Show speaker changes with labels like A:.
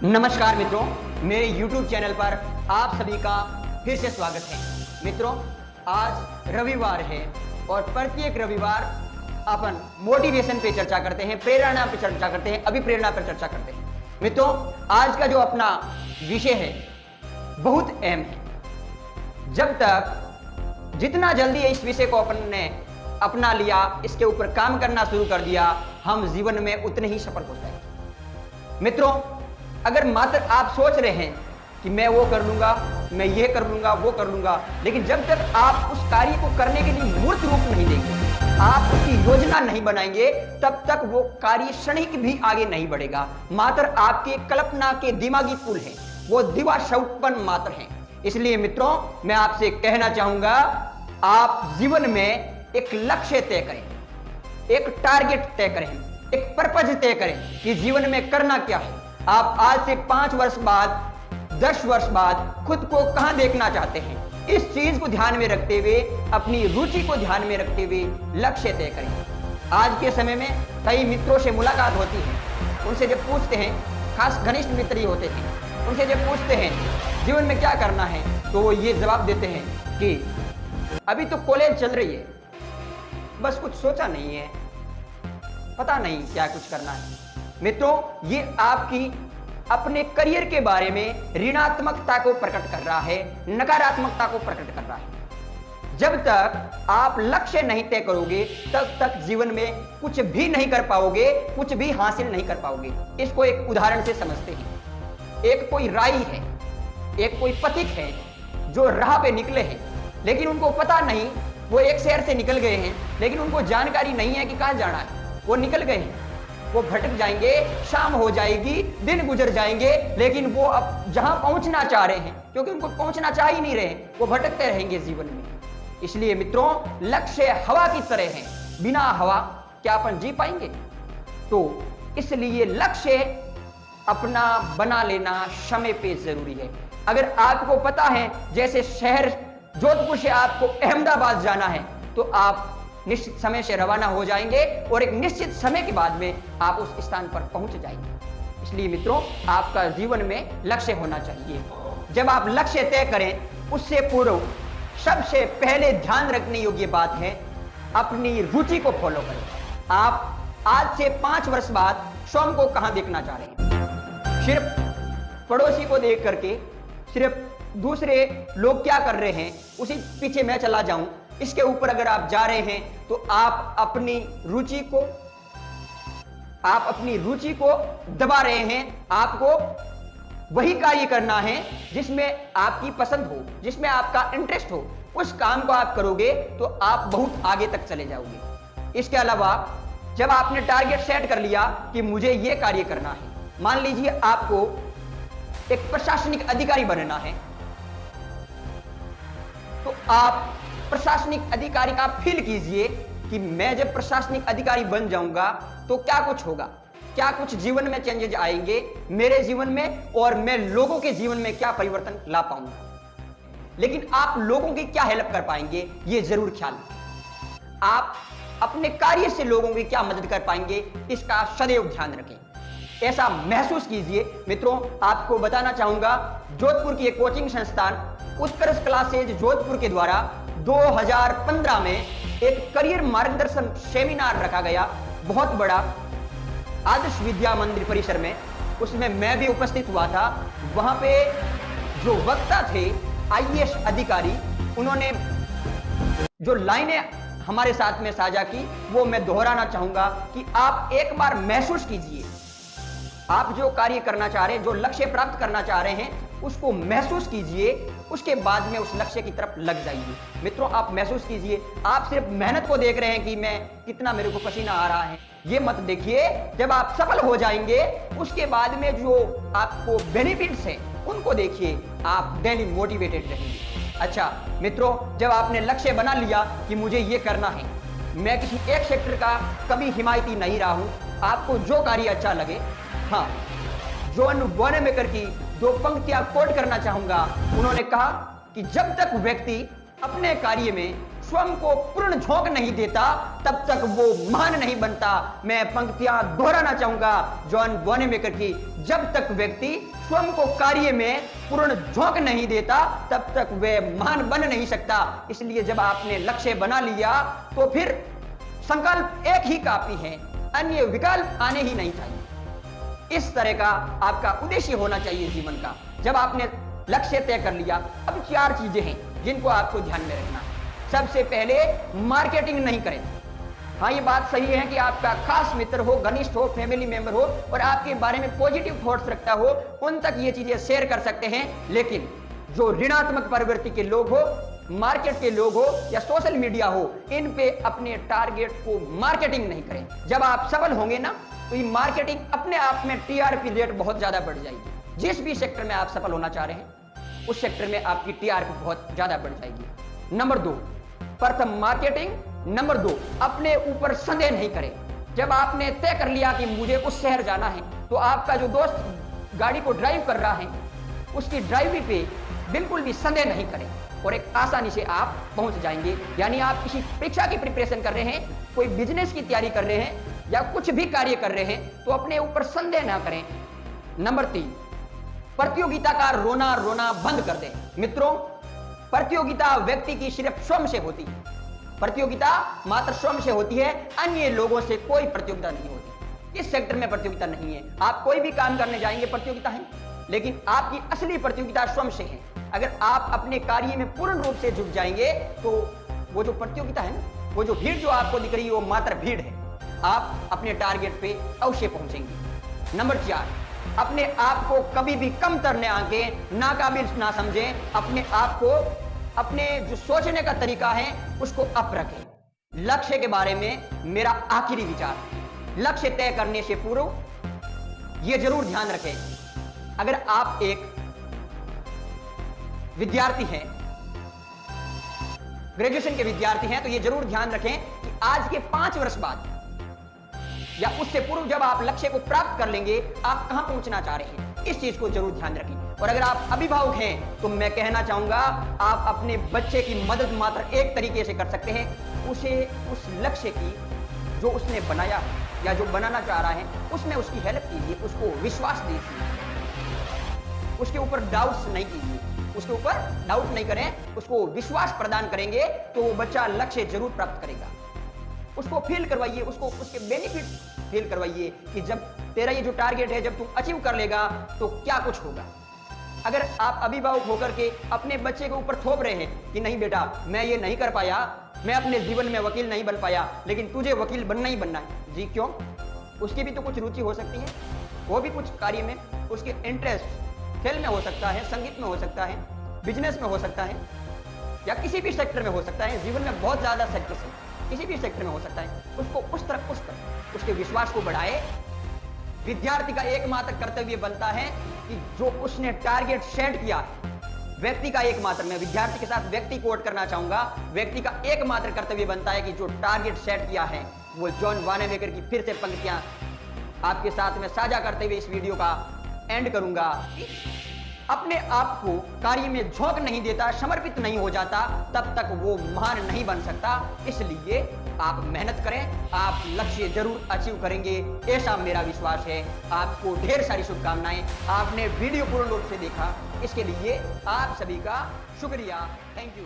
A: नमस्कार मित्रों, मेरे YouTube चैनल पर आप सभी का फिर से स्वागत है। मित्रों, आज रविवार है और प्रत्येक रविवार अपन मोटिवेशन पे चर्चा करते हैं, प्रेरणा पे चर्चा करते हैं, अभिप्रेरणा पर चर्चा करते हैं। मित्रों, आज का जो अपना विषय है बहुत अहम है। जब तक जितना जल्दी इस विषय को अपन ने अपना लिया, इसके ऊपर काम करना शुरू कर दिया, हम जीवन में उतने ही सफल हो जाएंगे। मित्रों, अगर मात्र आप सोच रहे हैं कि मैं वो कर लूंगा, मैं ये कर लूंगा, वो कर लूंगा, लेकिन जब तक आप उस कार्य को करने के लिए मूर्त रूप नहीं देंगे, आप उसकी योजना नहीं बनाएंगे, तब तक वो कार्य क्षणिक भी आगे नहीं बढ़ेगा। मात्र आपके कल्पना के दिमागी पुल हैं, वो दिवास्वप्न मात्र हैं। इसलिए मित्रों, मैं आपसे कहना चाहूंगा, आप जीवन में एक लक्ष्य तय करें, एक टारगेट तय करें, एक पर्पज तय करें कि जीवन में करना क्या है। आप आज से 5 वर्ष बाद, 10 वर्ष बाद खुद को कहां देखना चाहते हैं, इस चीज को ध्यान में रखते हुए, अपनी रुचि को ध्यान में रखते हुए लक्ष्य तय करें। आज के समय में कई मित्रों से मुलाकात होती है, उनसे जब पूछते हैं, खास घनिष्ठ मित्र ही होते हैं, उनसे जब पूछते हैं जीवन में क्या करना है, तो वो ये जवाब देते हैं कि अभी तो कॉलेज चल रही है, बस कुछ सोचा नहीं है, पता नहीं क्या कुछ करना है। मित्रों, ये आपकी अपने करियर के बारे में ऋणात्मकता को प्रकट कर रहा है, नकारात्मकता को प्रकट कर रहा है। जब तक आप लक्ष्य नहीं तय करोगे, तब तक जीवन में कुछ भी नहीं कर पाओगे, कुछ भी हासिल नहीं कर पाओगे। इसको एक उदाहरण से समझते हैं। एक कोई राही है, एक कोई पथिक है जो राह पे निकले हैं, लेकिन उनको पता नहीं, वो एक शहर से निकल गए हैं, लेकिन उनको जानकारी नहीं है कि कहां जाना है। वो निकल गए हैं, वो भटक जाएंगे, शाम हो जाएगी, दिन गुजर जाएंगे, लेकिन वो अब जहां पहुंचना चाह रहे हैं, क्योंकि उनको पहुंचना चाह ही नहीं रहे, वो भटकते रहेंगे जीवन में। इसलिए मित्रों, लक्ष्य हवा की तरह है, बिना हवा क्या अपन जी पाएंगे? तो इसलिए लक्ष्य अपना बना लेना समय पे जरूरी है। अगर आपको पता है जैसे शहर जोधपुर से आपको अहमदाबाद जाना है, तो आप निश्चित समय से रवाना हो जाएंगे और एक निश्चित समय के बाद में आप उस स्थान पर पहुंच जाएंगे। इसलिए मित्रों, आपका जीवन में लक्ष्य होना चाहिए। जब आप लक्ष्य तय करें, उससे पूर्व सबसे पहले ध्यान रखने योग्य बात है, अपनी रुचि को फॉलो करें। आप आज से 5 वर्ष बाद स्वयं को कहां देखना चाह रहे हैं? सिर्फ पड़ोसी को देख करके, सिर्फ दूसरे लोग क्या कर रहे हैं उसी पीछे मैं चला जाऊं, इसके ऊपर अगर आप जा रहे हैं, तो आप अपनी रुचि को दबा रहे हैं। आपको वही कार्य करना है जिसमें आपकी पसंद हो, जिसमें आपका इंटरेस्ट हो। उस काम को आप करोगे तो आप बहुत आगे तक चले जाओगे। इसके अलावा जब आपने टारगेट सेट कर लिया कि मुझे यह कार्य करना है, मान लीजिए आपको एक प्रशासनिक अधिकारी बनना है, तो आप प्रशासनिक अधिकारी का फील कीजिए कि मैं जब प्रशासनिक अधिकारी बन जाऊंगा तो क्या कुछ होगा, क्या कुछ जीवन में चेंजेस आएंगे मेरे जीवन में, और मैं लोगों के जीवन में क्या परिवर्तन ला पाऊंगा। लेकिन आप लोगों की क्या हेल्प कर पाएंगे, ये जरूर ख्याल रखें। आप अपने कार्य से लोगों की क्या मदद कर पाएंगे, इसका सदैव ध्यान रखें। ऐसा महसूस कीजिए। मित्रों, आपको बताना चाहूंगा, जोधपुर की एक कोचिंग संस्थान उत्कर्ष क्लासेज जोधपुर के द्वारा 2015 में एक करियर मार्गदर्शन सेमिनार रखा गया, बहुत बड़ा, आदर्श विद्या मंदिर परिसर में। उसमें मैं भी उपस्थित हुआ था। वहां पे जो वक्ता थे, आईएएस अधिकारी, उन्होंने जो लाइनें हमारे साथ में साझा की, वो मैं दोहराना चाहूंगा कि आप एक बार महसूस कीजिए। आप जो कार्य करना चाह रहे हैं, जो लक्ष्य प्राप्त करना चाह रहे हैं, उसको महसूस कीजिए, उसके बाद में उस लक्ष्य की तरफ लग जाइए। मित्रों, आप महसूस कीजिए। आप सिर्फ मेहनत को देख रहे हैं कि मैं कितना, मेरे को पसीना आ रहा है, ये मत देखिए। जब आप सफल हो जाएंगे, उसके बाद में जो आपको बेनिफिट्स हैं, उनको देखिए। आप डेली मोटिवेटेड रहेंगे। अच्छा मित्रों, जब आपने लक्ष्य बना लिया कि मुझे ये करना है, मैं किसी एक सेक्टर का कभी हिमायती नहीं रहा हूं, आपको जो कार्य अच्छा लगे, हाँ, जॉन वॉनेमेकर की 2 पंक्तियां कोट करना चाहूंगा। उन्होंने कहा कि जब तक व्यक्ति अपने कार्य में स्वयं को पूर्ण झोंक नहीं देता तब तक वो महान नहीं बनता। मैं पंक्तियां दोहराना चाहूंगा जॉन वॉनेमेकर की, जब तक व्यक्ति स्वयं को कार्य में पूर्ण झोंक नहीं देता तब तक वह महान बन नहीं सकता। इसलिए जब आपने लक्ष्य बना लिया तो फिर संकल्प एक ही काफी है, अन्य विकल्प आने ही नहीं चाहिए। इस तरह का आपका उद्देश्य होना चाहिए जीवन का। जब आपने लक्ष्य तय कर लिया, अब 4 चीजें हैं जिनको आपको ध्यान में रखना। सबसे पहले मार्केटिंग नहीं करें। हाँ, ये बात सही है कि आपका खास मित्र हो, घनिष्ठ हो, फैमिली मेंबर हो और आपके बारे में पॉजिटिव थॉट्स रखता हो, उन तक ये चीजें शेयर कर सकते हैं। लेकिन जो ऋणात्मक प्रवृत्ति के लोग हो, मार्केट के लोग हो या सोशल मीडिया हो, इन पे अपने टारगेट को मार्केटिंग नहीं करें। जब आप सफल होंगे ना तो ये मार्केटिंग अपने आप में टीआरपी रेट बहुत ज्यादा बढ़ जाएगी। जिस भी सेक्टर में आप सफल होना चाह रहे हैं उस सेक्टर में आपकी टीआरपी बहुत ज्यादा बढ़ जाएगी। नंबर 2, प्रथम मार्केटिंग। नंबर 2, अपने ऊपर संदेह नहीं करें। जब आपने तय कर लिया कि मुझे उस शहर जाना है तो आपका जो दोस्त गाड़ी को ड्राइव कर रहा है उसकी ड्राइविंग पे बिल्कुल भी संदेह नहीं करें और एक आसानी से आप पहुंच जाएंगे। यानी आप किसी परीक्षा की प्रिपरेशन कर रहे हैं, कोई बिजनेस की तैयारी कर रहे हैं या कुछ भी कार्य कर रहे हैं तो अपने ऊपर संदेह ना करें। नंबर 3, प्रतियोगिता का रोना बंद कर दें। मित्रों, प्रतियोगिता व्यक्ति की सिर्फ स्वयं से होती है। प्रतियोगिता मात्र स्वयं से होती है, अन्य लोगों से कोई प्रतियोगिता नहीं होती। इस सेक्टर में प्रतियोगिता नहीं है। आप कोई भी काम करने जाएंगे प्रतियोगिता है, लेकिन आपकी असली प्रतियोगिता स्वयं से है। अगर आप अपने कार्य में पूर्ण रूप से जुट जाएंगे तो वो जो प्रतियोगिता है ना, वो जो भीड़ जो आपको दिख रही है वो मात्र भीड़ है। आप अपने टारगेट पे अवश्य पहुंचेंगे। नंबर 4, अपने आप को कभी भी कमतर न आंकें, नाकाबिल ना समझें। अपने आप को, अपने जो सोचने का तरीका है उसको अप रखें। लक्ष्य के बारे में मेरा आखिरी विचार, लक्ष्य तय करने से पूर्व यह जरूर ध्यान रखें, अगर आप एक विद्यार्थी हैं, ग्रेजुएशन के विद्यार्थी हैं, तो यह जरूर ध्यान रखें कि आज के 5 वर्ष बाद या उससे पूर्व जब आप लक्ष्य को प्राप्त कर लेंगे आप कहां पहुंचना चाह रहे हैं, इस चीज को जरूर ध्यान रखें। और अगर आप अभिभावक हैं तो मैं कहना चाहूंगा आप अपने बच्चे की मदद मात्र एक तरीके से कर सकते हैं, उसे उस लक्ष्य की जो उसने बनाया या जो बनाना चाह रहा है उसमें उसकी हेल्प कीजिए, उसको विश्वास दीजिए, उसके ऊपर डाउट्स नहीं कीजिए, उसके ऊपर डाउट नहीं करें, उसको विश्वास प्रदान करेंगे तो वो बच्चा लक्ष्य जरूर प्राप्त करेगा। उसको फील करवाइए, उसको उसके बेनिफिट फील करवाइए कि जब तेरा ये जो टारगेट है जब तू अचीव कर लेगा तो क्या कुछ होगा। अगर आप अभिभावक होकर के अपने बच्चे के ऊपर थोप रहे हैं कि नहीं बेटा मैं ये नहीं कर पाया, मैं अपने जीवन में वकील नहीं बन पाया, लेकिन तुझे वकील बनना ही बनना है। जी क्यों? उसकी भी तो कुछ रुचि हो सकती है, वो भी कुछ कार्य में उसके इंटरेस्ट खेल में हो सकता है, संगीत में हो सकता है, बिजनेस में हो सकता है या किसी भी सेक्टर में हो सकता है। जीवन में बहुत ज्यादा सेक्टर है, किसी भी सेक्टर में हो सकता है। उसको उस तरफ पुश करें, उसके विश्वास को बढ़ाए। विद्यार्थी का एकमात्र कर्तव्य बनता है कि जो उसने टारगेट सेट किया है, व्यक्ति का एकमात्र, मैं विद्यार्थी के साथ व्यक्ति कोट करना चाहूंगा, व्यक्ति का एकमात्र कर्तव्य बनता है कि जो टारगेट सेट किया है वो जॉन वॉनेमेकर की फिर से पंक्तियां आपके साथ में साझा करते हुए इस वीडियो का एंड करूंगा। अपने आप को कार्य में झोंक नहीं देता, समर्पित नहीं हो जाता, तब तक वो महान नहीं बन सकता। इसलिए आप मेहनत करें, आप लक्ष्य जरूर अचीव करेंगे, ऐसा मेरा विश्वास है। आपको ढेर सारी शुभकामनाएं। आपने वीडियो पूर्ण रूप से देखा, इसके लिए आप सभी का शुक्रिया। Thank you.